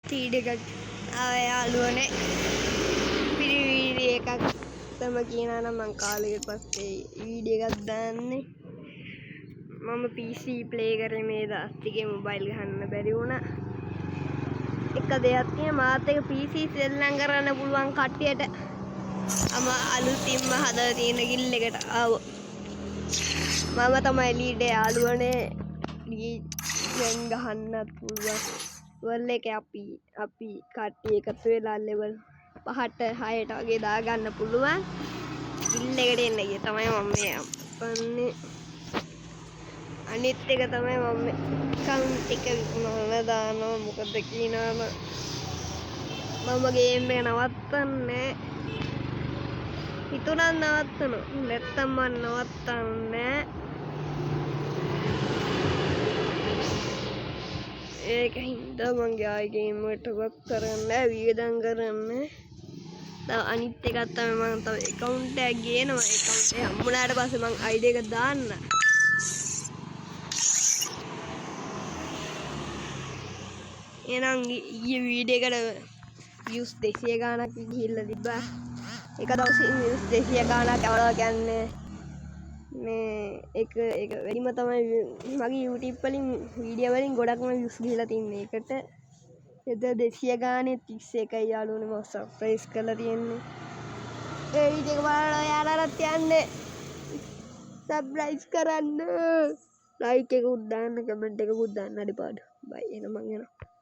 feed එකක් ආව යාළුවනේ වීඩියෝ එකක් තම කියනවා නම් මං කාලෙකට පස්සේ වීඩියෝ එකක් දාන්නේ මම PC ප්ලේ කරේ මේ දාස්තිගේ මොබයිල් ගහන්න බැරි වුණා එක දෙයක් තියෙනවා මාත් එක PC සෙල්ලම් කරන්න පුළුවන් කට්ටියට අලුතින්ම හදලා තියෙන ගිල් එකට ආවෝ මම තමයි ලීඩ් යාළුවනේ ගන් ගහන්නත් පුළුවන් වල් එක අපි කට්ටිය එකතු වෙලා ලෙවල් 5ට 6ට වගේ දාගන්න පුළුවන් ගිල් එකට එන්න ගියේ තමයි මම මේ අපන්නේ අනිත් එක තමයි මම කවුන්ට් එක විකුණලා දානවා මොකද කියනවම මම ගේම් එක නවත්තන්නේ හිතුණා නවත්තනවා නැත්තම් මම නවත්තන්නේ ඒකින්ද මං ගායි ගේම් එකට වක් කරන්නේ වියදම් කරන්නේ අනිත් එකක් තමයි මම තව account එකක් ගේනවා account එක හම්බුනාට පස්සේ මං ID එක දාන්න එහෙනම් ඊයේ වීඩියෝ එකට views 200 ගාණක් ගිහිල්ලා තිබ්බා එක දවසේ views 200 ගාණක් අවලා කියන්නේ මේ එක වැඩිම තමයි මගේ YouTube වලින් වීඩියෝ වලින් ගොඩක්ම views ගිහිලා තින්නේ එකට එද 200 ගානේ 31යි යාළුවනේ මම සර්ප්‍රයිස් කරලා තියන්නේ ඒ වීඩියෝ එක බලලා ඔයාලටත් යන්නේ සබ්ස්ක්‍රයිබ් කරන්න ලයික් එකකුත් දාන්න කමෙන්ට් එකකුත් දාන්න අඩිපාඩු බයි එහෙනම් මං යනවා